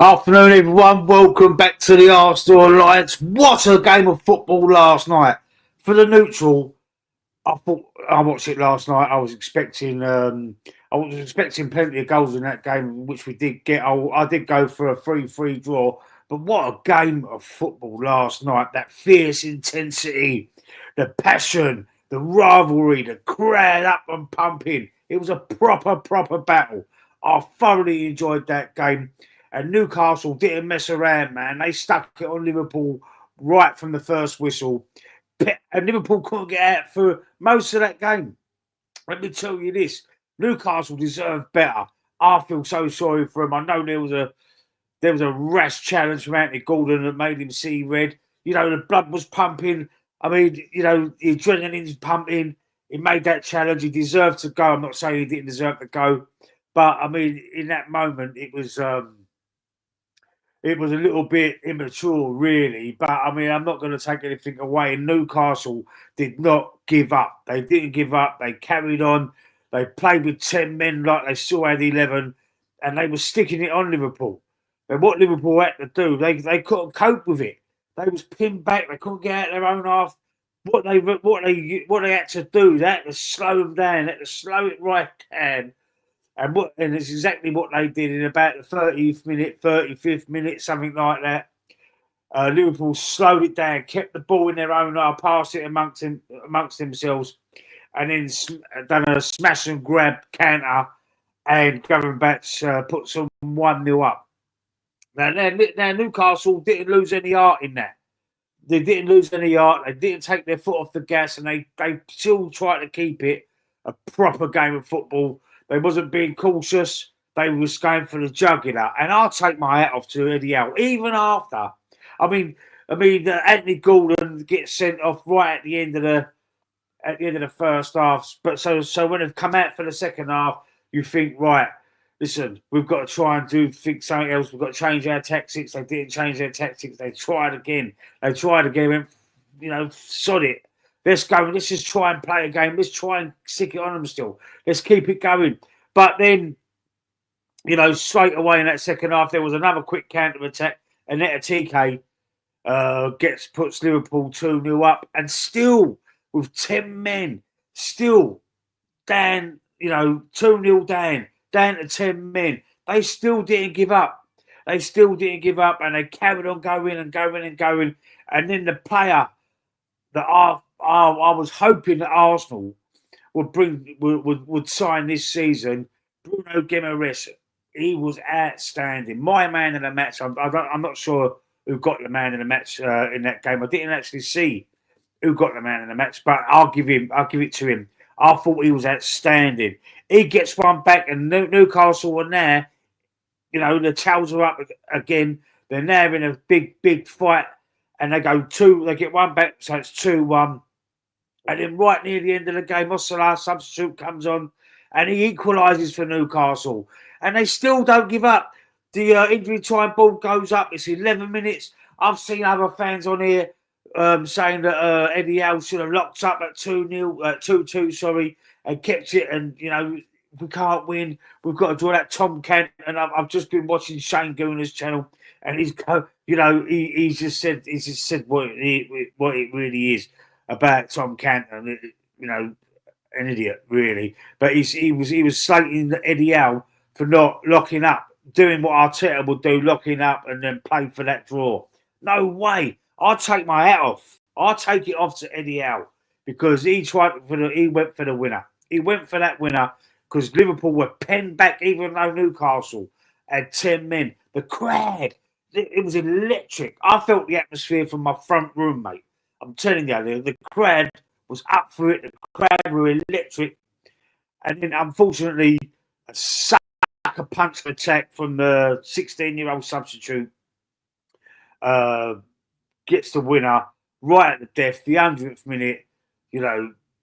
Afternoon, everyone. Welcome back to the Arsenal Alliance. What a game of football last night. For the neutral, I watched it last night. I was expecting plenty of goals in that game, which we did get. I did go for a 3-3 draw, but what a game of football last night. That fierce intensity, the passion, the rivalry, the crowd up and pumping. It was a proper battle. I thoroughly enjoyed that game. And Newcastle didn't mess around, man. They stuck it on Liverpool right from the first whistle. And Liverpool couldn't get out for most of that game. Let me tell you this: Newcastle deserved better. I feel so sorry for him. I know there was a rash challenge from Anthony Gordon that made him see red. You know, the blood was pumping. I mean, you know, the adrenaline's pumping. He made that challenge. He deserved to go. I'm not saying he didn't deserve to go, but I mean, in that moment, it was a little bit immature, really. But I mean, I'm not going to take anything away. Newcastle did not give up. They didn't give up. They carried on. They played with 10 men like they still had 11, and they were sticking it on Liverpool. And what Liverpool had to do, they couldn't cope with it. They was pinned back. They couldn't get out their own half. What they had to do, they had to slow them down. They had to slow it right down. And it's exactly what they did in about the 30th minute, 35th minute, something like that. Liverpool slowed it down, kept the ball in their own half, passed it amongst themselves, and then done a smash and grab counter, and Gravenberch put some 1-0 up. Now Newcastle didn't lose any heart in that. They didn't lose any heart. They didn't take their foot off the gas, and they still tried to keep it a proper game of football. They wasn't being cautious. They was going for the jugular. And I'll take my hat off to Eddie Howe. Even after, Anthony Gordon gets sent off right at the end of the first half. But so when they've come out for the second half, you think, right, listen, we've got to try and think something else. We've got to change our tactics. They didn't change their tactics. They tried again. Went, sod it. Let's go. Let's just try and play a game. Let's try and stick it on them still. Let's keep it going. But then, straight away in that second half, there was another quick counter attack. And TK puts Liverpool 2-0 up. And still, with 10 men, still down, 2-0 down to 10 men. They still didn't give up. And they carried on going. And then the player that I was hoping that Arsenal would sign this season, Bruno Guimaraes. He was outstanding. My man of the match. I'm not sure who got the man of the match in that game. I didn't actually see who got the man of the match, but I'll give it to him. I thought he was outstanding. He gets one back, and Newcastle are now, the tails are up again. They're now in a big fight, and they get one back, so it's 2-1. And then right near the end of the game, Ossala, substitute, comes on and he equalises for Newcastle. And they still don't give up. The injury time ball goes up. It's 11 minutes. I've seen other fans on here saying that Eddie Howe should have locked up at 2-2, and kept it. And, we can't win. We've got to draw that Tom Kent. And I've just been watching Shane Gooner's channel, and he's just said what it really is about Tom Canton, an idiot, really. But he was slating Eddie Howe for not locking up, doing what Arteta would do, locking up and then play for that draw. No way. I'll take my hat off. I'll take it off to Eddie Howe because he went for the winner. He went for that winner because Liverpool were penned back, even though Newcastle had 10 men. The crowd, it was electric. I felt the atmosphere from my front room, mate. I'm telling you, the crowd was up for it. The crowd were electric. And then, unfortunately, a sucker punch attack from the 16-year-old substitute gets the winner right at the death, the 100th minute,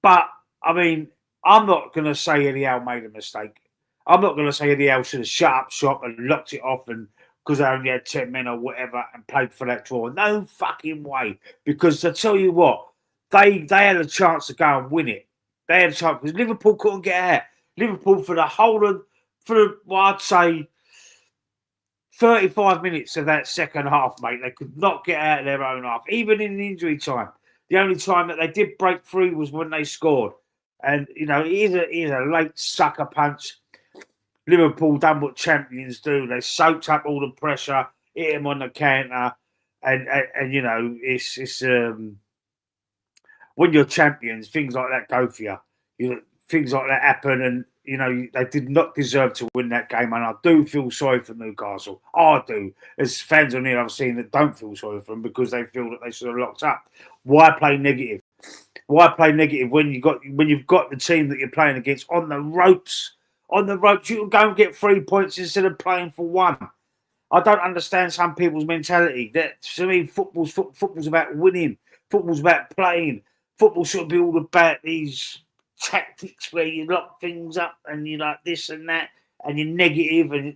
But, I mean, I'm not going to say Eddie Howe made a mistake. I'm not going to say Eddie Howe should have shut up shop and locked it off and because they only had 10 men or whatever and played for that draw. No fucking way. Because I tell you what, they had a chance to go and win it. They had a chance because Liverpool couldn't get out. Liverpool for I'd say 35 minutes of that second half, mate, they could not get out of their own half, even in injury time. The only time that they did break through was when they scored. And, you know, it is a late sucker punch. Liverpool done what champions do. They soaked up all the pressure, hit him on the counter. And you know, it's when you're champions, things like that go for you. You know, things like that happen, and you know they did not deserve to win that game. And I do feel sorry for Newcastle. I do. There's fans on here I've seen that don't feel sorry for them because they feel that they should have locked up. Why play negative? Why play negative when you've got the team that you're playing against on the ropes? On the ropes, you can go and get 3 points instead of playing for one. I don't understand some people's mentality. That to me, football's about winning. Football's about playing. Football should be all about these tactics where you lock things up and you like this and that and you're negative. And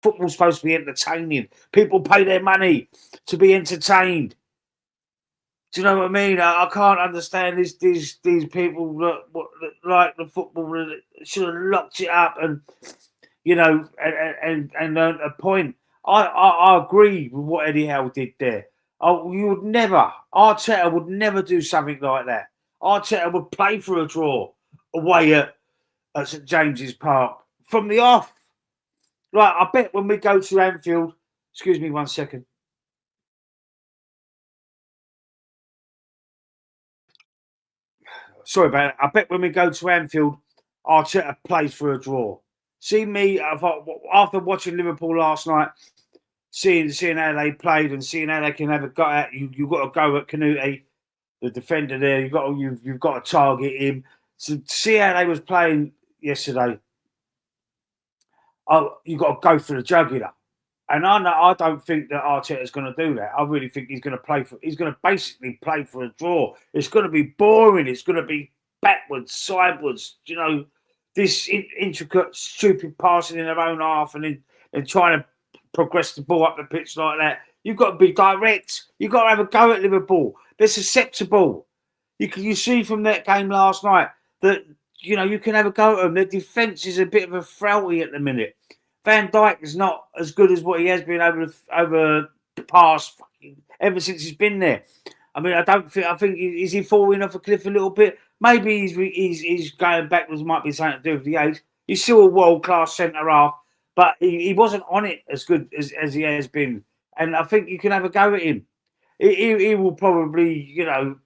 football's supposed to be entertaining. People pay their money to be entertained. Do you know what I mean? I can't understand these people that like the football that should have locked it up and you know and earned a point. I agree with what Eddie Howe did there. You would never, Arteta would never do something like that. Arteta would play for a draw away at St James's Park from the off. Right, I bet when we go to Anfield, excuse me 1 second. Sorry about it. I bet when we go to Anfield, Arteta plays for a draw. See me, after watching Liverpool last night, seeing how they played and seeing how they can have a go at you've got to go at Canute, the defender there. You've got to target him. So to see how they was playing yesterday, you've got to go for the jugular. And I don't think that Arteta is going to do that. I really think he's going to basically play for a draw. It's going to be boring. It's going to be backwards, sideways. You know, this intricate, stupid passing in their own half and trying to progress the ball up the pitch like that. You've got to be direct. You've got to have a go at Liverpool. They're susceptible. You see from that game last night that, you know, you can have a go at them. Their defence is a bit of a frailty at the minute. Van Dijk is not as good as what he has been over the past ever since he's been there. I mean, I think is he falling off a cliff a little bit? Maybe he's going backwards. Might be something to do with the age. He's still a world class centre half, but he wasn't on it as good as he has been. And I think you can have a go at him. He will probably, you know,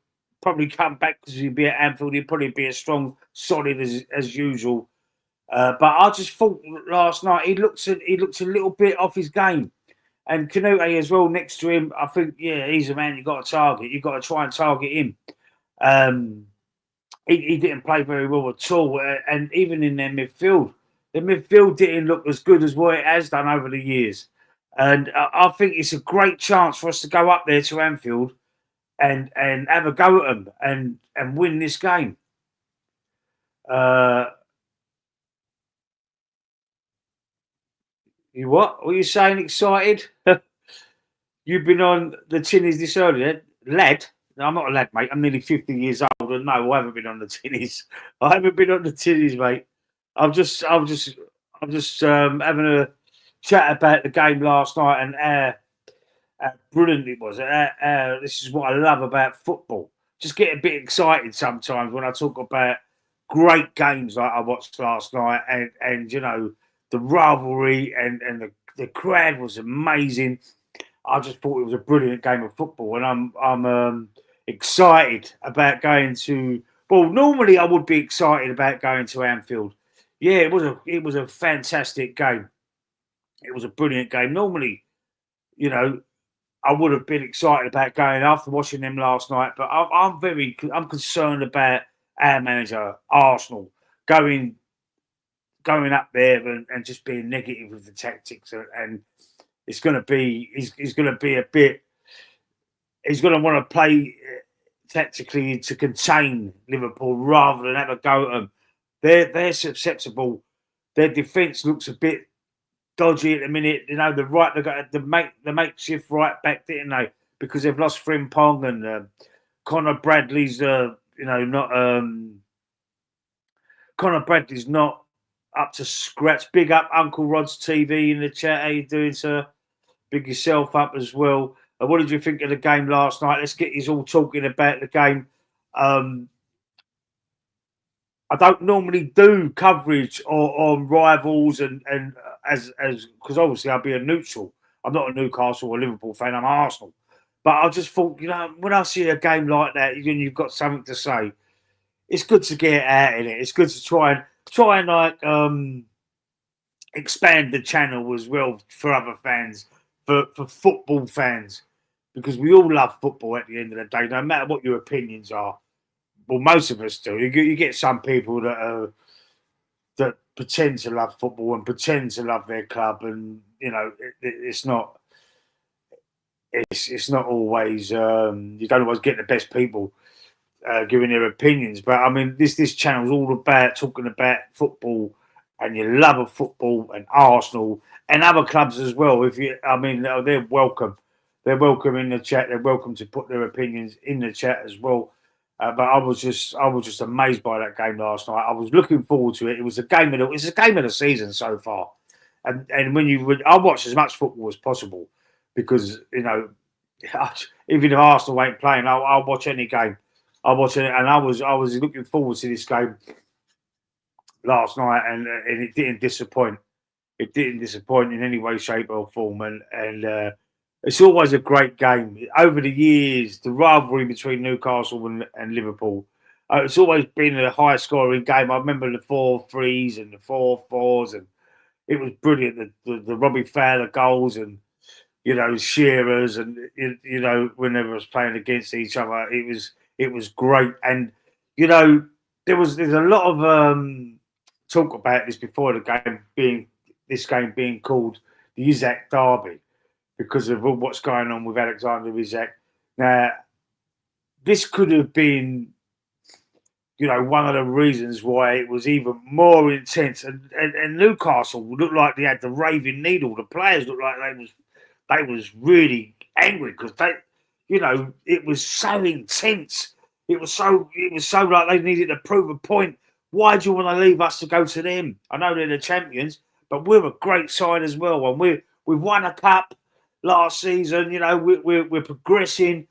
come back because he'll be at Anfield. He'll probably be as strong, solid as usual. But I just thought last night he looked a little bit off his game, and Canute as well next to him. I think he's a man you got to target. You got to try and target him. He didn't play very well at all, and even in their midfield, the midfield didn't look as good as what it has done over the years. And I think it's a great chance for us to go up there to Anfield and have a go at them and win this game. You what? What are you saying? Excited? You've been on the tinnies this earlier, lad. No, I'm not a lad, mate. I'm nearly 50 years old, and no, I haven't been on the tinnies. I haven't been on the tinnies, mate. I'm just having a chat about the game last night and how brilliant it was. This is what I love about football. Just get a bit excited sometimes when I talk about great games like I watched last night, and you know, the rivalry and the crowd was amazing. I just thought it was a brilliant game of football, and I'm excited about going to. Well, normally I would be excited about going to Anfield. Yeah, it was a fantastic game. It was a brilliant game. Normally, you know, I would have been excited about going after watching them last night, but I'm concerned about our manager Arsenal going up there and just being negative with the tactics, and it's going to be he's going to be a bit. He's going to want to play tactically to contain Liverpool rather than have a go at them. They're susceptible. Their defence looks a bit dodgy at the minute. You know, they got the makeshift right back, didn't they? Because they've lost Frimpong and Connor Bradley's Connor Bradley's not up to scratch. Big up Uncle Rod's TV in the chat. How you doing, sir? Big yourself up as well. What did you think of the game last night? Let's get you all talking about the game. Um, I don't normally do coverage on rivals and as because obviously I'll be a neutral. I'm not a Newcastle or Liverpool fan. I'm Arsenal. But I just thought, when I see a game like that, and you've got something to say, it's good to get out in it. It's good to try and like expand the channel as well for other fans, for football fans, because we all love football at the end of the day, no matter what your opinions are. Well, most of us do. You get some people that pretend to love football and pretend to love their club, and it's not. It's not always. You don't always get the best people giving their opinions, but I mean, this channel's all about talking about football and your love of football and Arsenal and other clubs as well. They're welcome. They're welcome in the chat. They're welcome to put their opinions in the chat as well. But I was just amazed by that game last night. I was looking forward to it. It's a game of the season so far, and I watched as much football as possible because even if Arsenal ain't playing, I'll watch any game. I'll watch it, and I was looking forward to this game last night, and it didn't disappoint. It didn't disappoint in any way, shape, or form, and it's always a great game. Over the years, the rivalry between Newcastle and Liverpool, it's always been a high-scoring game. I remember the 4-3s and the 4-4s, and it was brilliant. The Robbie Fowler goals and Shearers, and when they was playing against each other, it was great. And there's a lot of talk about this before the game being called the Isak Derby, because of what's going on with Alexander Isak. Now, this could have been, one of the reasons why it was even more intense. And Newcastle looked like they had the raving needle. The players looked like they was really angry because it was so intense. It was so like they needed to prove a point. Why do you want to leave us to go to them? I know they're the champions, but we're a great side as well, and we've won a cup last season. We're progressing.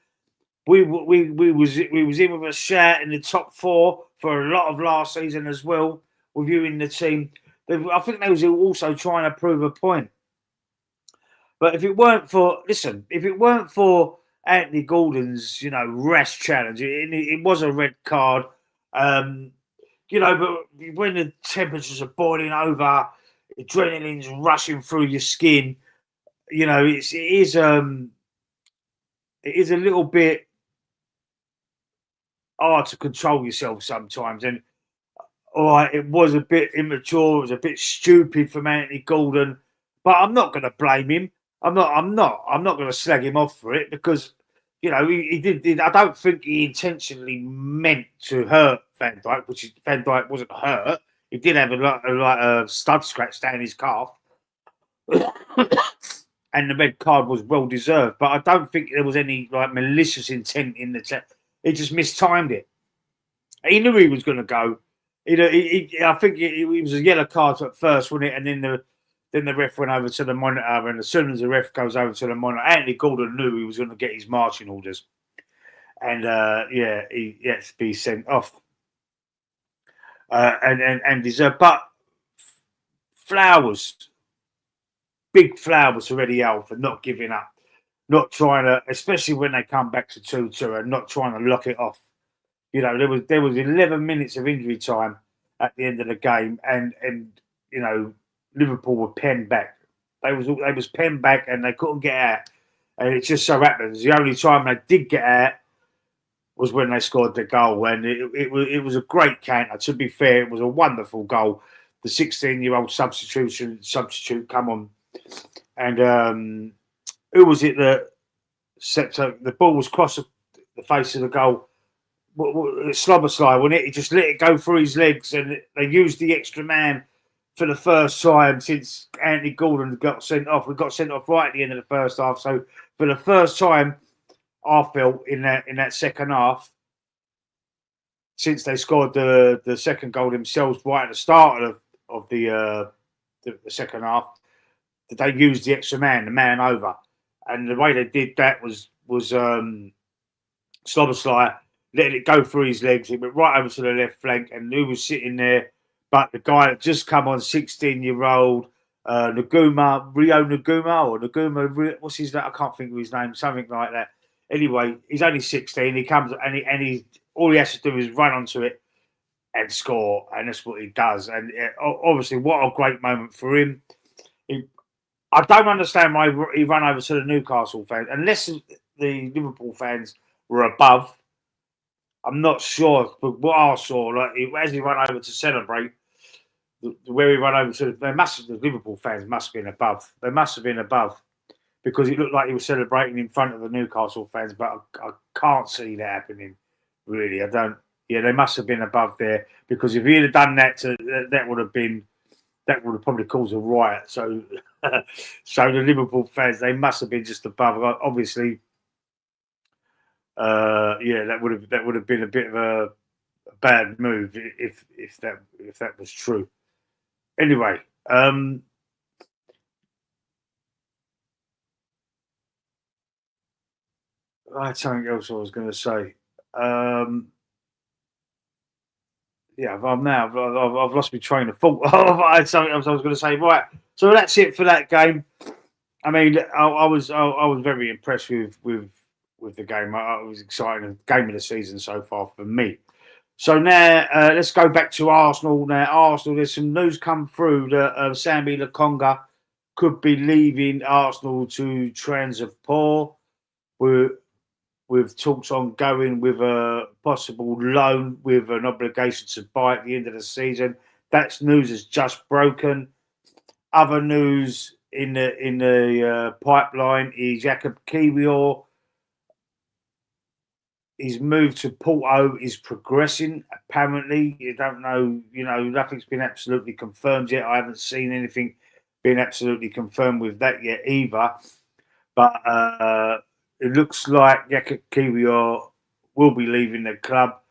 We was in with a shout in the top 4 for a lot of last season as well, with you in the team. I think they was also trying to prove a point. But if it weren't for Anthony Gordon's, rash challenge, it was a red card. But when the temperatures are boiling over, adrenaline's rushing through your skin, it is a little bit hard to control yourself sometimes. And all right, it was a bit immature, it was a bit stupid from Anthony Gordon, but I'm not going to blame him. I'm not going to slag him off for it, because he did. I don't think he intentionally meant to hurt Van Dijk, which Van Dijk wasn't hurt. He did have a stud scratch down his calf, and the red card was well deserved. But I don't think there was any malicious intent in the chat. He just mistimed it. He knew he was going to go. I think it was a yellow card at first, wasn't it? And then the ref went over to the monitor, and as soon as the ref goes over to the monitor, Anthony Gordon knew he was going to get his marching orders, and he had to be sent off, and deserved. But big flowers to Eddie Howe for not giving up, not trying to, especially when they come back to 2-2, and not trying to lock it off. There was 11 minutes of injury time at the end of the game, and Liverpool were penned back. They was penned back, and they couldn't get out. And it just so happens the only time they did get out was when they scored the goal, and it was a great counter. To be fair, it was a wonderful goal. The 16-year-old substitute come on, and who was it that set up? The ball was crossed the face of the goal. Slobberslide, wasn't it? He just let it go through his legs, and they used the extra man for the first time since Anthony Gordon got sent off. We got sent off right at the end of the first half. So for the first time, I felt in that second half, since they scored the second goal themselves right at the start of the second half, that they used the extra man, the man over. and the way they did that was Slobosly letting it go through his legs. It went right over to the left flank, and who was sitting there? But the guy that just come on, 16-year-old Rio Naguma, or Naguma, what's his name? I can't think of his name, something like that. Anyway, he's only 16. He comes and he all he has to do is run onto it and score, and that's what he does. And obviously, what a great moment for him. I don't understand why he ran over to the Newcastle fans, unless the Liverpool fans were above. I'm not sure, but what I saw, like as he ran over to celebrate, where he ran over to, the Liverpool fans must have been above. They must have been above because it looked like he was celebrating in front of the Newcastle fans, but I can't see that happening. Really, I don't. Yeah, they must have been above there because if he'd have done that, that would have probably caused a riot. So, so the Liverpool fans, they must have been just above. Obviously, that would have been a bit of a bad move if that was true. Anyway, I had something else I was going to say. I've lost my train of thought. I had something else I was going to say. Right, so that's it for that game. I mean, I was very impressed with the game. It was exciting. Game of the season so far for me. So now let's go back to Arsenal. Now, Arsenal, there's some news come through that Sammy Lokonga could be leaving Arsenal to Transport with talks ongoing with a possible loan with an obligation to buy at the end of the season. That news has just broken. Other news in the pipeline is Jacob Kiwior. His move to Porto is progressing. Apparently, you don't know. Nothing's been absolutely confirmed yet. I haven't seen anything being absolutely confirmed with that yet either. But it looks like Jacob Kiwior will be leaving the club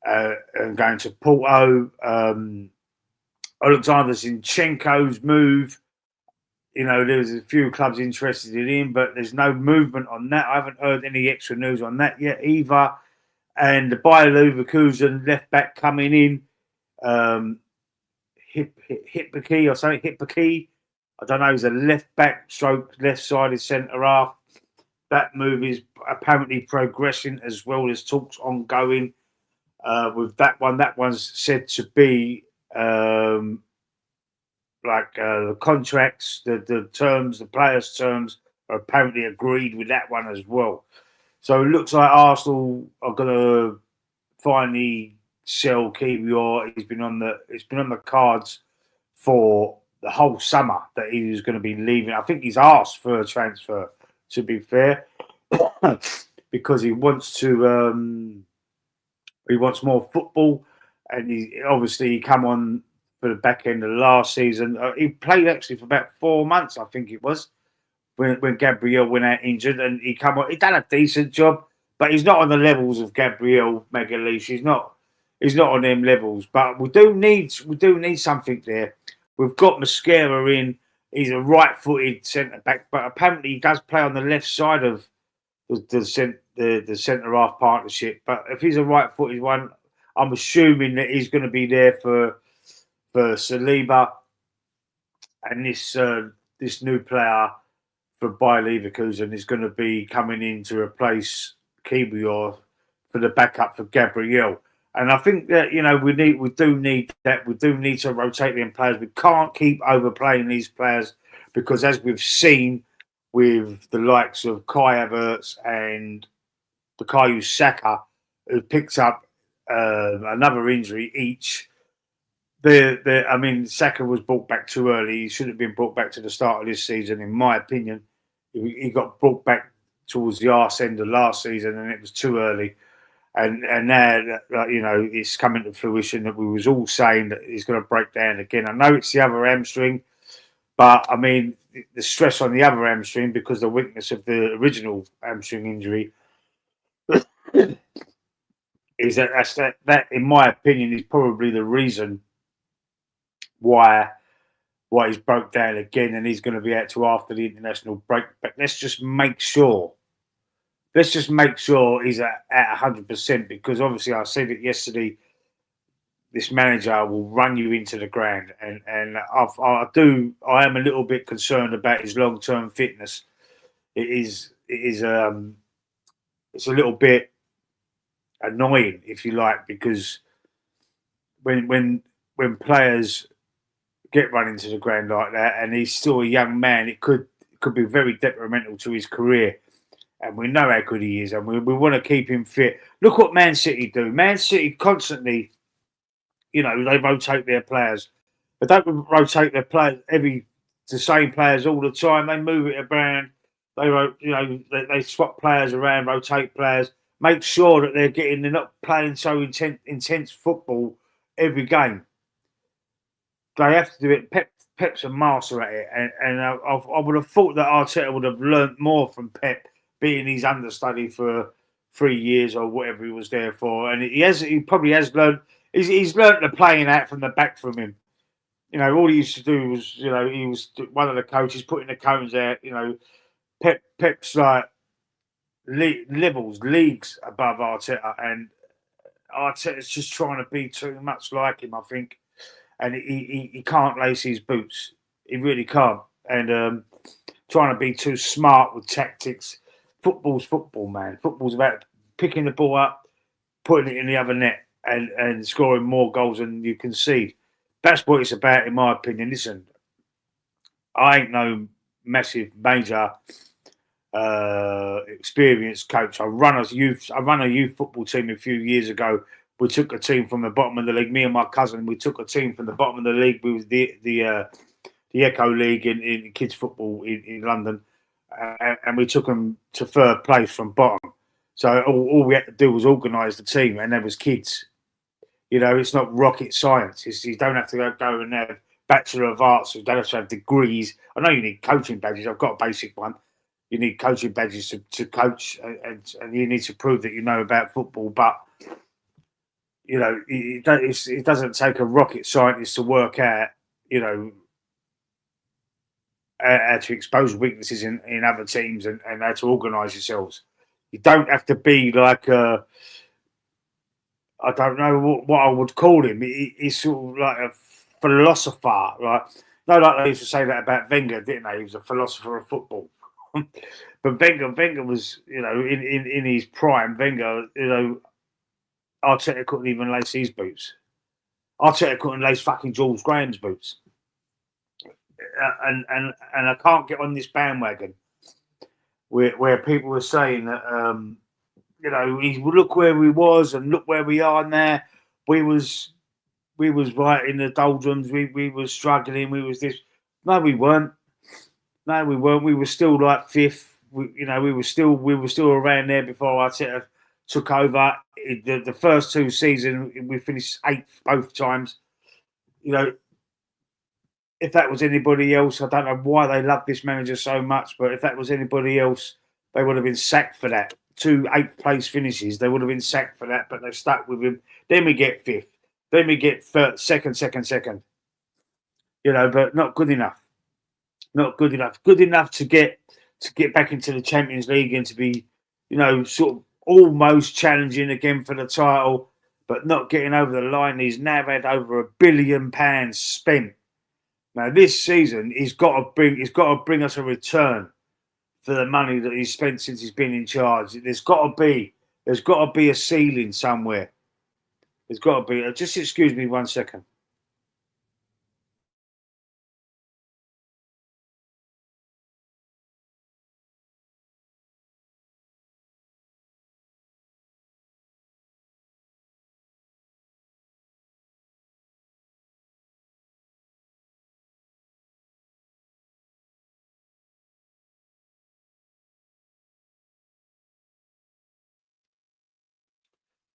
and going to Porto. Alexander Zinchenko's move. There's a few clubs interested in him, but there's no movement on that. I haven't heard any extra news on that yet either. And the Bayer Leverkusen left back coming in, Hipaki or something, Hipaki. I don't know, he's a left back stroke, left sided centre half. That move is apparently progressing as well as talks ongoing with that one. That one's said to be the contracts, the terms, the players' terms are apparently agreed with that one as well. So it looks like Arsenal are going to finally sell Kiwior. It's been on the cards for the whole summer that he was going to be leaving. I think he's asked for a transfer, to be fair, because he wants more football, and he come on for the back end of the last season. He played actually for about 4 months, I think it was, when Gabriel went out injured, and he done a decent job, but he's not on the levels of Gabriel Magalhaes. He's not on them levels. But we do need something there. We've got Mosquera in. He's a right-footed centre back, but apparently he does play on the left side of the centre half partnership. But if he's a right-footed one, I'm assuming that he's going to be there for Saliba and this new player for Bayer Leverkusen is going to be coming in to replace Kiwior for the backup for Gabriel. And I think that we do need that. We do need to rotate them players. We can't keep overplaying these players because, as we've seen with the likes of Kai Havertz and Bukayo Saka, who picked up another injury each. Saka was brought back too early. He should have been brought back to the start of this season, in my opinion. He got brought back towards the arse end of last season, and it was too early. And now, it's coming to fruition that we was all saying that he's going to break down again. I know it's the other hamstring, but I mean the stress on the other hamstring because the weakness of the original hamstring injury is that in my opinion is probably the reason why why he's broke down again, and he's going to be out to after the international break. But let's just make sure. Let's just make sure he's at 100%, because obviously I said it yesterday. This manager will run you into the ground, and I am a little bit concerned about his long term fitness. It is it's a little bit annoying, if you like, because when players get run into the ground like that, and he's still a young man, it could be very detrimental to his career. And we know how good he is, and we want to keep him fit. Look what Man City do. Man City constantly, they rotate their players. They don't rotate their players the same players all the time. They move it around. They swap players around, rotate players, make sure that they're not playing so intense football every game. They have to do it. Pep's a master at it, and I would have thought that Arteta would have learnt more from Pep, being his understudy for 3 years or whatever he was there for, and he probably has learned. He's learnt the playing out from the back from him. All he used to do was, he was one of the coaches putting the cones out. Pep's like leagues above Arteta, and Arteta's just trying to be too much like him, I think. And he can't lace his boots. He really can't. And trying to be too smart with tactics. Football's football, man. Football's about picking the ball up, putting it in the other net, and scoring more goals than you concede. That's what it's about, in my opinion. Listen, I ain't no massive, major experienced coach. I run a youth football team a few years ago. We took a team from the bottom of the league. Me and my cousin, we took a team from the bottom of the league. We was the Echo League in kids football in London, and we took them to third place from bottom. So all we had to do was organise the team, and there was kids. It's not rocket science. You don't have to go and have Bachelor of Arts. You don't have to have degrees. I know you need coaching badges. I've got a basic one. You need coaching badges to coach, and you need to prove that you know about football. But it doesn't take a rocket scientist to work out, how to expose weaknesses in other teams, and how to organise yourselves. You don't have to be like I don't know what I would call him. He's sort of like a philosopher, like they used to say that about Wenger, didn't they? He was a philosopher of football. But Wenger was, in his prime. Wenger, Arteta couldn't even lace his boots. Arteta couldn't lace fucking Jules Graham's boots. And I can't get on this bandwagon where people were saying that look where we was and look where we are now. We was right in the doldrums. We were struggling. We was this. No, we weren't. No, we weren't. We were still like fifth. We were still around there before Arteta took over. The first two seasons, we finished 8th both times. If that was anybody else, I don't know why they love this manager so much, but if that was anybody else, they would have been sacked for that. 2 8th place finishes, they would have been sacked for that, but they stuck with him. Then we get 5th. Then we get second. But not good enough. Not good enough. Good enough to get back into the Champions League and to be, sort of almost challenging again for the title, but not getting over the line. He's now had over £1 billion spent. Now this season, he's got to bring us a return for the money that he's spent since he's been in charge. There's got to be a ceiling somewhere. There's got to be. Just excuse me 1 second.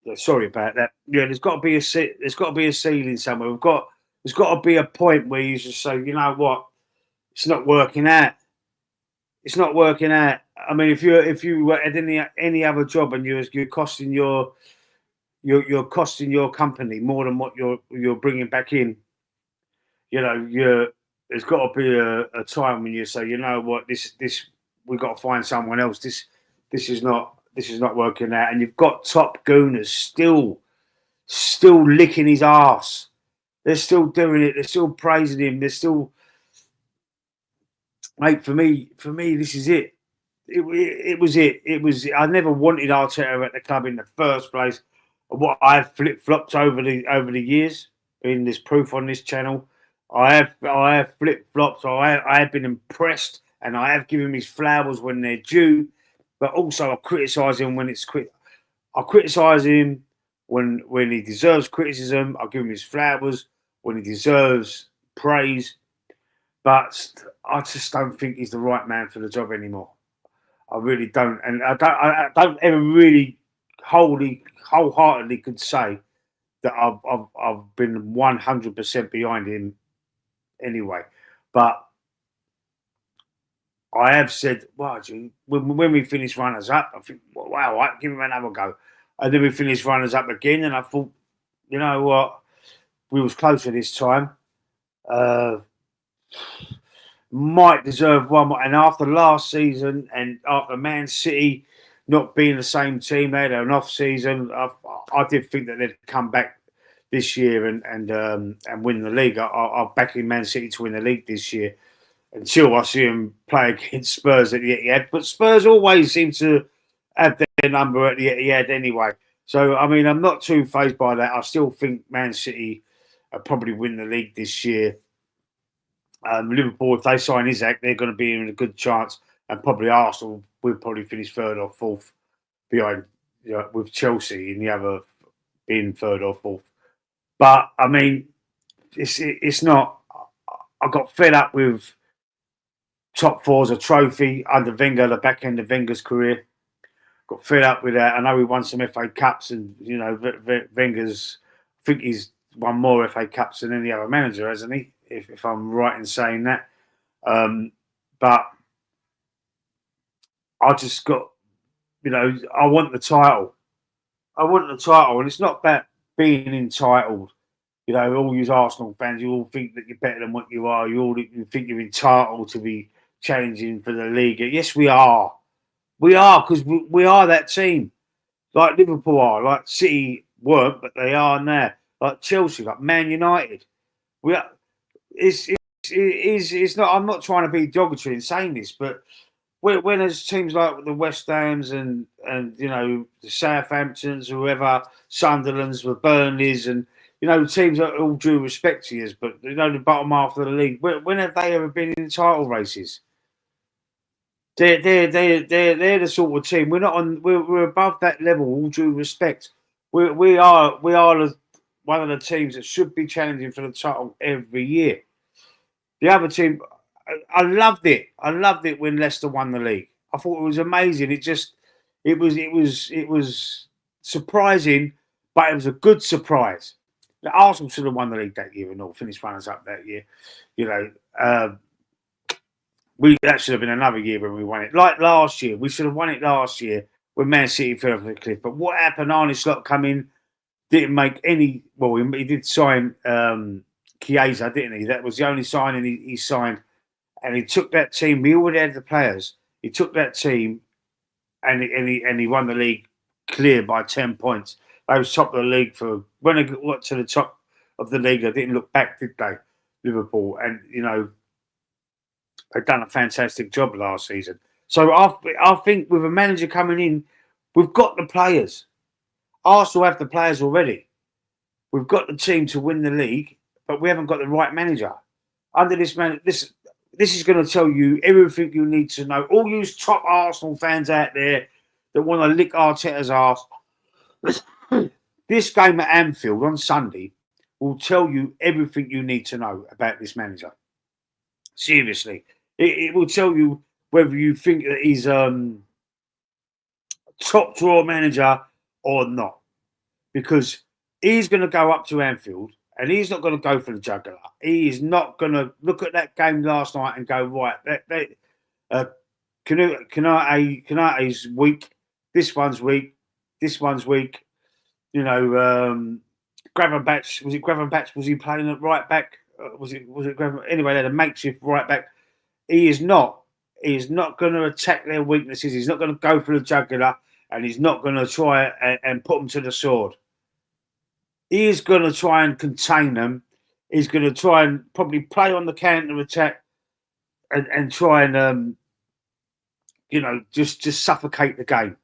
Yeah, sorry about that. Yeah, there's got to be a ceiling somewhere. There's got to be a point where you just say, you know what, it's not working out. It's not working out. I mean, if you were at any other job and you're costing you're costing your company more than what you're bringing back in, there's got to be a time when you say, you know what, this we've got to find someone else. This is not working out. And you've got top gooners still licking his ass. They're still doing it. They're still praising him. They're still, mate. For me, this is it. It was it. It was. I never wanted Arteta at the club in the first place. What I've flip flopped over the years, in this proof on this channel, I have flip flopped. I have been impressed, and I have given him his flowers when they're due, but also I criticise him when it's quit. I criticise him when he deserves criticism. I give him his flowers when he deserves praise, but I just don't think he's the right man for the job anymore. I really don't, and I don't ever really wholeheartedly could say that I've been 100% behind him anyway. But I have said, well, when we finish runners up, I think, wow, I'll give him another go. And then we finished runners up again, and I thought, you know what, we was closer this time. Might deserve one more. And after last season, and after Man City not being the same team, they had an off season. I did think that they'd come back this year and win the league. I'm backing Man City to win the league this year until I see them play against Spurs at the Etihad. But Spurs always seem to have their number at the Etihad anyway. So I mean, I'm not too fazed by that. I still think Man City will probably win the league this year. Liverpool, if they sign Isaac, they're going to be in a good chance, and probably Arsenal will probably finish third or fourth behind, with Chelsea in the other being third or fourth. But I mean, it's not. I got fed up with top four as a trophy under Wenger, the back end of Wenger's career. Got fed up with that. I know he won some FA Cups, and Wenger's. I think he's won more FA Cups than any other manager, hasn't he? If I'm right in saying that. But I just got, I want the title. I want the title. And it's not about being entitled. All you Arsenal fans, you all think that you're better than what you are. You think you're entitled to be challenging for the league. Yes, we are. We are, because we are that team. Like Liverpool are. Like City weren't, but they are now. Like Chelsea, like Man United. We are. It's not. I'm not trying to be derogatory in saying this, but when there's teams like the West Hams and the Southamptons, whoever, Sunderlands, the Burnleys, and teams that all due respect to you, but the bottom half of the league. When have they ever been in title races? They're the sort of team. We're not on. We're above that level. All due respect, we are one of the teams that should be challenging for the title every year. The other team, I loved it. I loved it when Leicester won the league. I thought it was amazing. It was surprising, but it was a good surprise. The Arsenal should have won the league that year and all, finished runners up that year. That should have been another year when we won it. Like last year, we should have won it last year when Man City fell off the cliff. But what happened? Arne Slot come in. Didn't make any. Well, he did sign Chiesa, didn't he? That was the only signing he signed, and he took that team. We already had the players. He took that team, and he won the league clear by 10 points. They was top of the league for when they got to the top of the league. They didn't look back, did they? Liverpool, and they've done a fantastic job last season. So I think with a manager coming in, we've got the players. Arsenal have the players already. We've got the team to win the league, but we haven't got the right manager. Under this man, this is going to tell you everything you need to know. All you top Arsenal fans out there that want to lick Arteta's ass, this game at Anfield on Sunday will tell you everything you need to know about this manager. Seriously, it will tell you whether you think that he's top draw manager or not, because he's going to go up to Anfield and he's not going to go for the jugular. He is not going to look at that game last night and go, right, Konate's weak, this one's weak, this one's weak. Gravenberch, was he playing at right back was it Graham? Anyway, they had a makeshift right back. He is not. He is not going to attack their weaknesses. He's not going to go for the jugular, and he's not going to try and put them to the sword. He is going to try and contain them. He's going to try and probably play on the counter attack and try and just suffocate the game.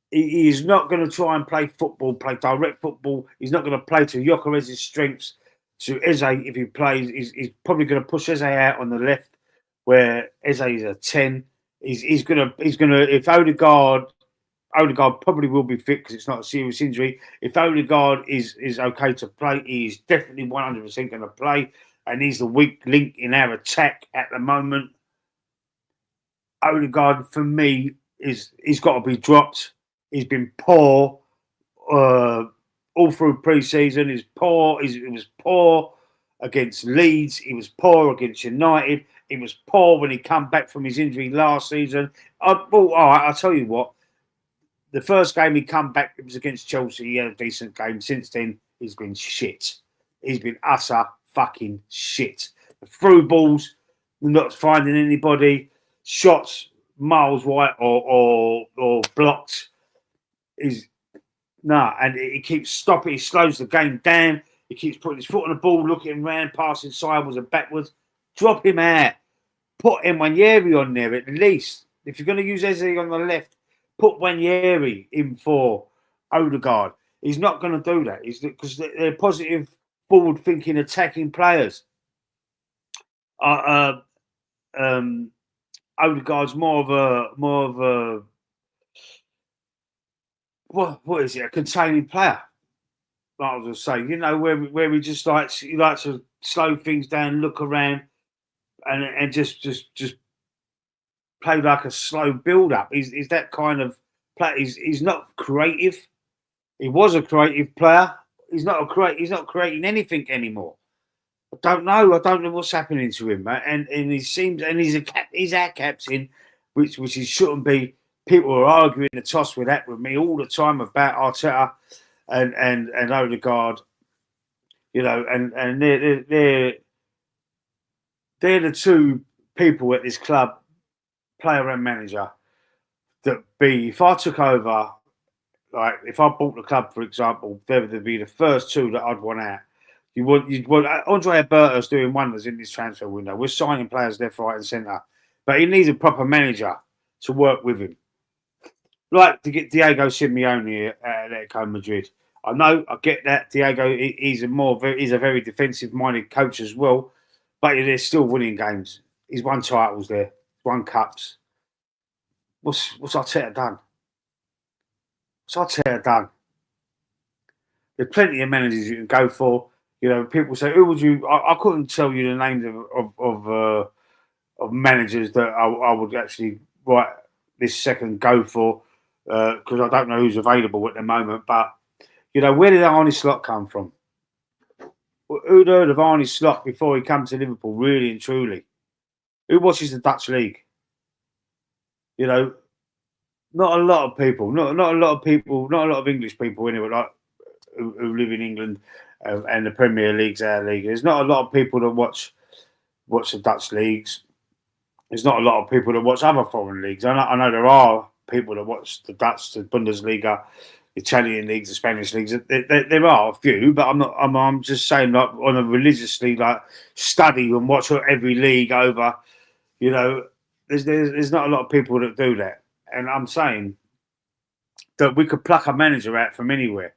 He is not going to try and play football, play direct football. He's not going to play to Gyökeres's strengths. To Eze, if he plays, he's probably going to push Eze out on the left, where Eze is a 10. He's gonna if Odegaard probably will be fit because it's not a serious injury. If Odegaard is okay to play, he's definitely 100% going to play, and he's the weak link in our attack at the moment. Odegaard, for me, he's got to be dropped. He's been poor all through pre-season. He was poor against Leeds. He was poor against United. He was poor when he came back from his injury last season. I'll tell you what. The first game he come back, it was against Chelsea. He had a decent game. Since then, he's been shit. He's been utter fucking shit. The through balls, not finding anybody. Shots miles wide or blocked. And he keeps stopping. He slows the game down. He keeps putting his foot on the ball, looking around, passing sideways and backwards. Drop him out. Put Nwaneri on there at least. If you're going to use Eze on the left, put Nwaneri in for Odegaard. He's not going to do that. Because they're positive, forward-thinking, attacking players. Odegaard's more of a what is it? A containing player. Like I was saying, where he just likes to slow things down, look around, and just play like a slow build-up. He's that kind of player. He's not creative. He was a creative player. He's not creating anything anymore. I don't know what's happening to him, and he seems, and he's our captain, which he shouldn't be. People are arguing the toss with me all the time about Arteta and Odegaard, and they're the two people at this club, player and manager, if I took over, like if I bought the club, for example, they'd be the first two that I'd want out. You'd want Andre Alberto's doing wonders in this transfer window. We're signing players left, right, and centre, but he needs a proper manager to work with him. Like to get Diego Simeone at Atletico Madrid. I know, I get that. Diego, he's a very defensive-minded coach as well, but they're still winning games. He's won titles there, won cups. What's Arteta done? What's Arteta done? There's plenty of managers you can go for. People say, "Who would you?" I couldn't tell you the names of managers that I would actually right this second go for because I don't know who's available at the moment. But where did Arne Slot come from? Who'd heard of Arne Slot before he came to Liverpool? Really and truly, who watches the Dutch league? Not a lot of people. Not a lot of people. Not a lot of English people anyway. Like who live in England and the Premier League's our league. There's not a lot of people that watch the Dutch leagues. There's not a lot of people that watch other foreign leagues. I know there are people that watch the Dutch, the Bundesliga, Italian leagues, the Spanish leagues. There are a few, but I'm just saying, like on a religiously like study and watch every league over. There's not a lot of people that do that, and I'm saying that we could pluck a manager out from anywhere.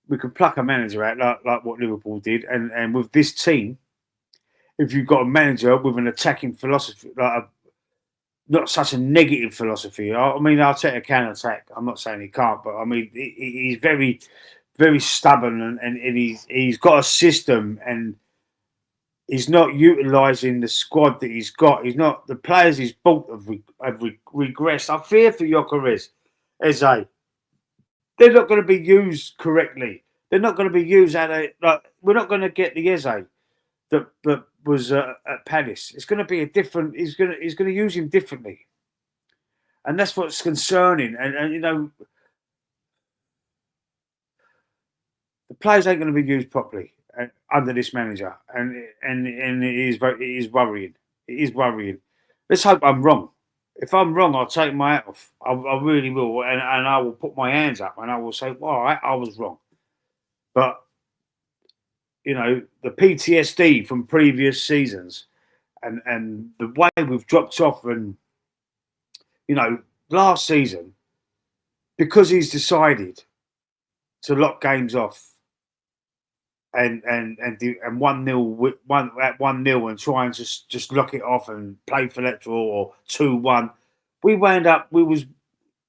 We could pluck a manager out like what Liverpool did, and with this team, if you've got a manager with an attacking philosophy, not such a negative philosophy. I mean, Arteta can attack. I'm not saying he can't, but I mean, he's very, very stubborn, and he's got a system, and he's not utilising the squad that he's got. He's not the players he's bought have regressed. I fear for Gyökeres, Eze. They're not going to be used correctly. They're not going to be used we're not going to get the Eze that was at Palace. It's going to be a different. He's going to use him differently, and that's what's concerning. And the players ain't going to be used properly. under this manager, and it is worrying. It is worrying. Let's hope I'm wrong. If I'm wrong, I'll take my hat off. I really will, and I will put my hands up, and I will say, well, all right, I was wrong. But the PTSD from previous seasons, and the way we've dropped off, and last season, because he's decided to lock games off and 1-0 and try and just lock it off and play for that draw, or 2-1. We was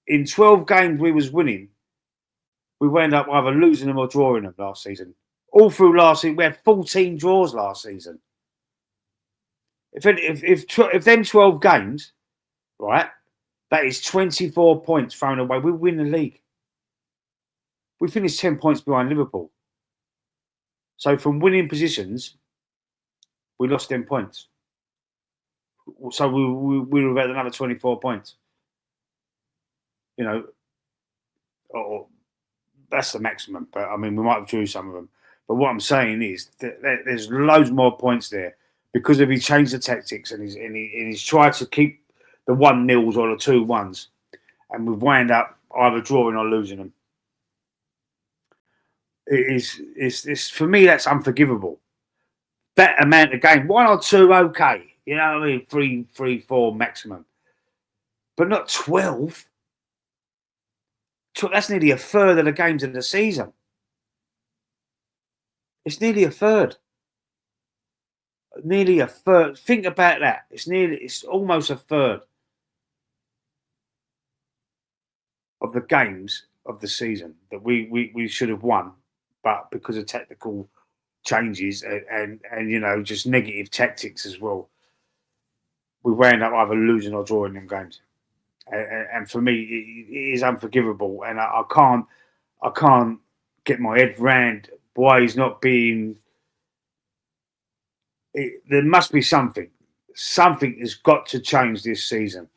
in 12 games we was winning. We wound up either losing them or drawing them last season. All through last season, we had 14 draws last season. If them 12 games, right, that is 24 points thrown away. We win the league. We finished 10 points behind Liverpool. So from winning positions, we lost 10 points. So we would have had another 24 points. Or that's the maximum. But I mean, we might have drew some of them. But what I'm saying is that there's loads more points there because of he changed the tactics and he's tried to keep the 1-0s or the 2-1s, and we've wound up either drawing or losing them. It's for me, that's unforgivable. That amount of game, 1 or 2, okay, you know what I mean, 3, 4 maximum, but not 12. That's nearly a third of the games of the season. It's nearly a third. Nearly a third. Think about that. It's almost a third of the games of the season that we should have won, but because of technical changes and just negative tactics as well, we wound up either losing or drawing them games. And for me, it is unforgivable, and I can't get my head round why he's not being. There must be something. Something has got to change this season,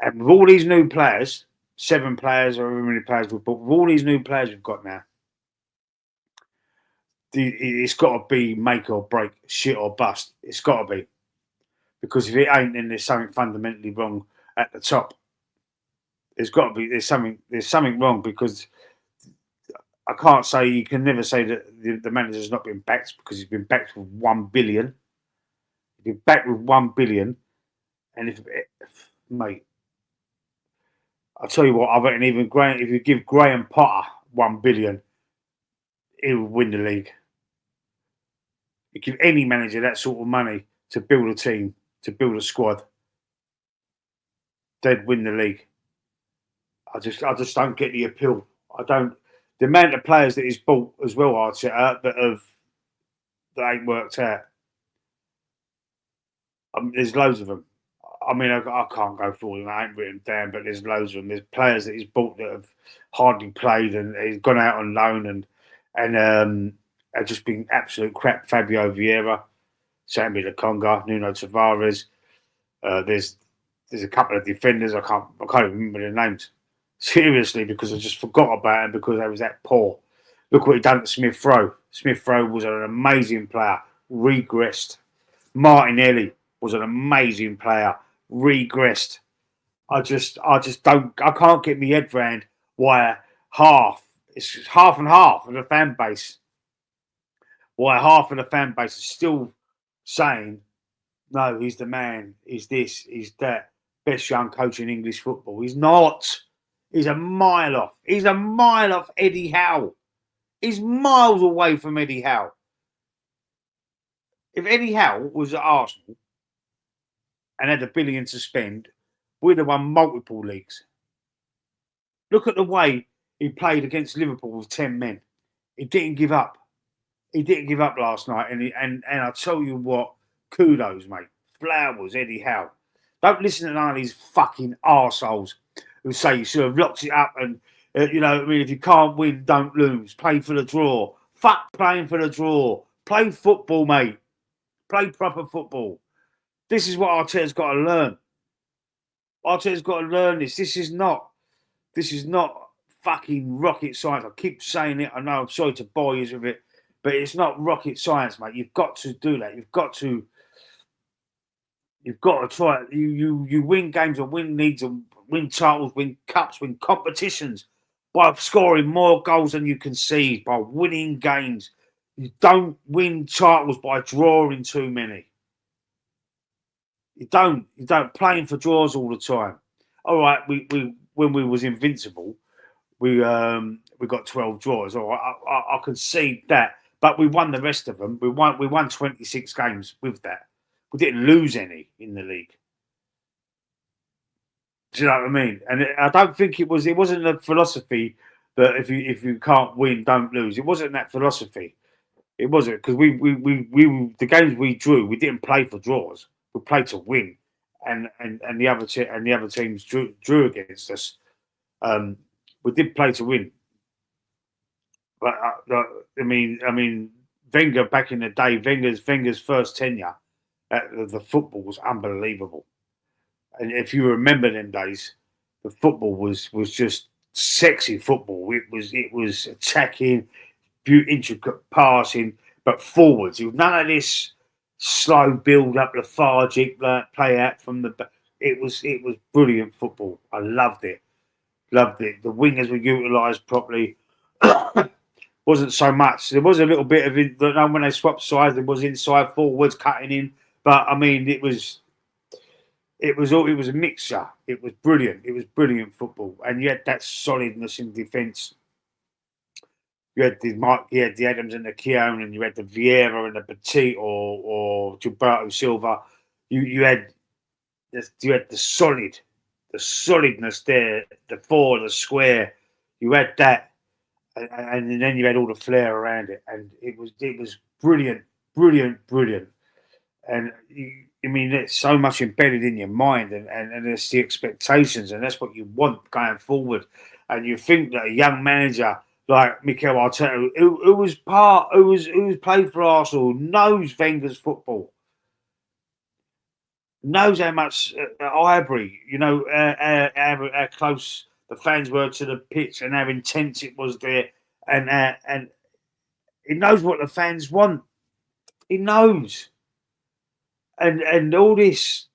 and with all these new players, 7 players or however many players we've bought, with all these new players we've got now, it's got to be make or break, shit or bust. It's got to be, because if it ain't, then there's something fundamentally wrong at the top. There's got to be. There's something wrong, because I can't say, you can never say that the manager's not been backed, because he's been backed with 1 billion. He's been backed with 1 billion, and if mate, I'll tell you what, I reckon even Graham, if you give Graham Potter 1 billion, he will win the league. You give any manager that sort of money to build a team, to build a squad, they'd win the league. I just don't get the appeal. I don't. The amount of players that he's bought as well, Arteta, that ain't worked out. There's loads of them. I mean, I can't go through them. I ain't written down, but there's loads of them. There's players that he's bought that have hardly played, and he's gone out on loan and have just been absolute crap. Fabio Vieira, Sammy Lokonga, Nuno Tavares. There's a couple of defenders. I can't even remember their names. Seriously, because I just forgot about him because they was that poor. Look what he done to Smith Rowe. Smith Rowe was an amazing player, regressed. Martinelli was an amazing player, regressed. I can't get my head round why it's half and half of the fan base. Why half of the fan base is still saying, no, he's the man, he's this, he's that, best young coach in English football. He's not. He's a mile off. He's a mile off Eddie Howe. He's miles away from Eddie Howe. If Eddie Howe was at Arsenal and had $1 billion to spend, we'd have won multiple leagues. Look at the way he played against Liverpool with 10 men. He didn't give up. He didn't give up last night. And I tell you what, kudos, mate. Flowers, Eddie Howe. Don't listen to none of these fucking arseholes who say you should have locked it up and, if you can't win, don't lose. Play for the draw. Fuck playing for the draw. Play football, mate. Play proper football. This is what Arteta's got to learn. Arteta's got to learn this. This is not fucking rocket science. I keep saying it. I know I'm sorry to bore you with it, But it's not rocket science, mate. You've got to do that. You've got to try it. You win games and win leagues and win titles, win cups, win competitions by scoring more goals than you concede, by winning games. You don't win titles by drawing too many. You don't playing for draws all the time. All right, we when we was invincible, we got 12 draws. All right, I concede that, but we won the rest of them. We won 26 games with that. We didn't lose any in the league. Do you know what I mean? And I don't think it wasn't a philosophy that if you can't win, don't lose. It wasn't that philosophy. It wasn't, because we the games we drew, we didn't play for draws. We played to win, and the other teams drew against us. We did play to win, but I mean, Wenger back in the day, Wenger's first tenure at the football was unbelievable. And if you remember them days, the football was just sexy football. It was attacking, intricate passing, but forwards. It was none of this slow build up, lethargic play out from the back. It was brilliant football. I loved it. Loved it. The wingers were utilised properly. Wasn't so much. There was a little bit of it. When they swapped sides, there was inside forwards cutting in. But I mean, it was a mixture. It was brilliant. It was brilliant football, and you had that solidness in defence. You had the Adams and the Keown, and you had the Vieira and the Petit or Gilberto Silva. You had the solidness there, the four, the square. You had that, and then you had all the flair around it, and it was brilliant. And I mean, it's so much embedded in your mind, and it's the expectations, and that's what you want going forward. And you think that a young manager like Mikel Arteta, who played for Arsenal, knows Wenger's football, knows how much Highbury, how close the fans were to the pitch and how intense it was there, and he knows what the fans want. He knows, and all this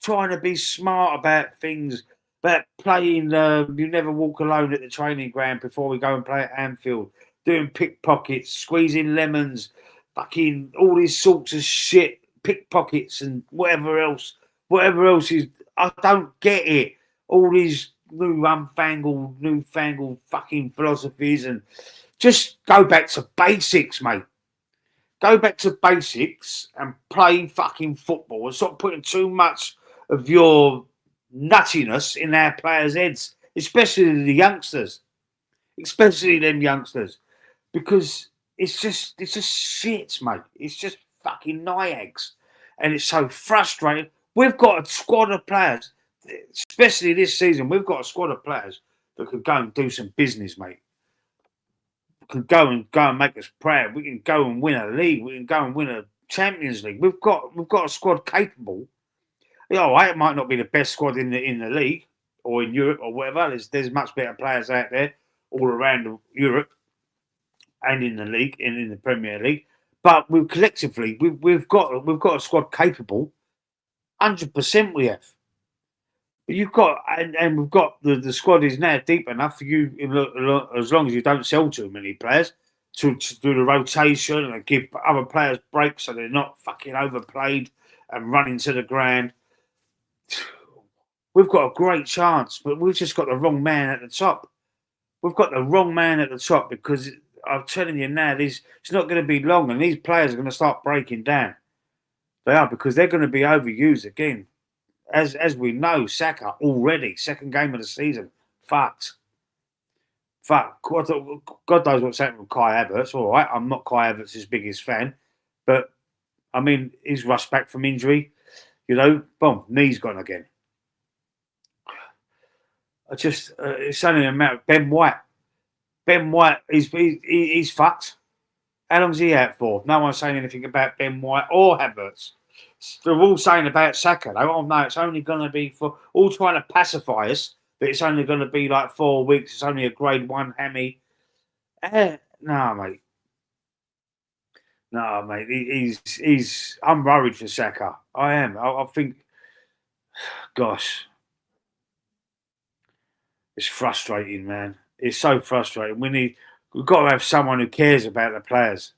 trying to be smart about things, about playing. You never walk alone at the training ground before we go and play at Anfield. Doing pickpockets, squeezing lemons, fucking all these sorts of shit, pickpockets and whatever else is. I don't get it. All these newfangled fucking philosophies, and just go back to basics, mate. Go back to basics and play fucking football, and stop putting too much of your nuttiness in our players' heads, especially the youngsters, especially them youngsters, because it's just shit, mate. It's just fucking nyags, and it's so frustrating. We've got a squad of players, especially this season. We've got a squad of players that could go and do some business, mate. Could go and make us proud. We can go and win a league. We can go and win a Champions League. We've got a squad capable. It might not be the best squad in the league or in Europe or whatever. There's much better players out there all around Europe and in the league and in the Premier League. But we've got a squad capable. 100% we have. But you've got, and we've got the squad is now deep enough for you, as long as you don't sell too many players, to do the rotation and give other players breaks so they're not fucking overplayed and running to the ground. We've got a great chance, but we've just got the wrong man at the top. We've got the wrong man at the top, because I'm telling you now, it's not going to be long, and these players are going to start breaking down. They are, because they're going to be overused again. As we know, Saka already, second game of the season, fucked. God knows what's happening with Kai Havertz. All right, I'm not Kai Havertz's biggest fan, but I mean, he's rushed back from injury. Boom, knee's gone again. It's only a matter of Ben White. Ben White, he's fucked. How long's he out for? No one's saying anything about Ben White or Havertz. They're all saying about Saka. No, it's only going to be for all trying to pacify us, but it's only going to be like 4 weeks. It's only a grade 1 hammy. No, mate. No, mate. He's. I'm worried for Saka. I am. I think. Gosh, it's frustrating, man. It's so frustrating. We've got to have someone who cares about the players.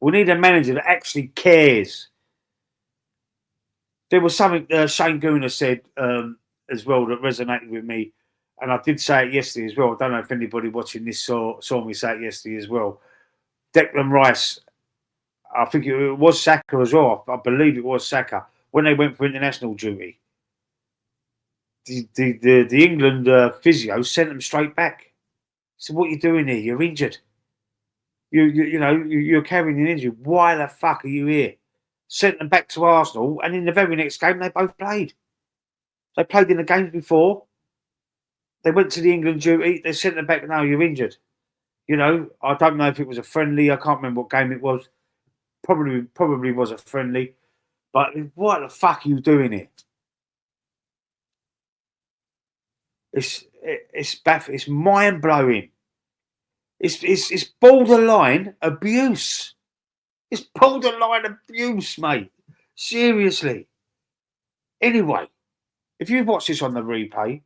We need a manager that actually cares. There was something Shane Gooner said as well that resonated with me, and I did say it yesterday as well. I don't know if anybody watching this saw me say it yesterday as well. Declan Rice, I think it was Saka as well. I believe it was Saka when they went for international duty. The England physio sent them straight back. So what are you doing here? You're injured. You're carrying an injury. Why the fuck are you here? Sent them back to Arsenal, and in the very next game they both played. They played in the games before. They went to the England duty. They sent them back. No, you're injured. I don't know if it was a friendly. I can't remember what game it was. Probably was a friendly. But what the fuck are you doing here? It's mind blowing. It's borderline abuse. It's borderline abuse, mate. Seriously. Anyway, if you watch this on the replay,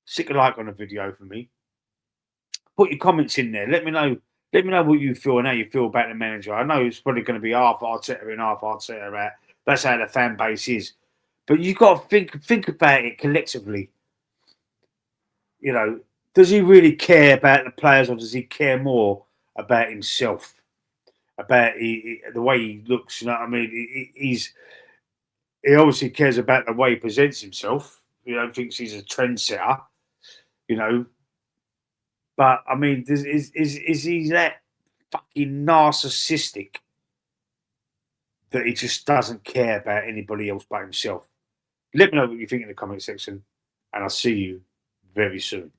stick a like on the video for me. Put your comments in there. Let me know. Let me know what you feel and how you feel about the manager. I know it's probably going to be half Arteta in, half Arteta out. That's how the fan base is. But you've got to think about it collectively. Does he really care about the players, or does he care more about himself? About the way he looks? You know what I mean? He obviously cares about the way he presents himself. Thinks he's a trendsetter. But I mean, is he that fucking narcissistic that he just doesn't care about anybody else but himself? Let me know what you think in the comment section, and I'll see you very soon.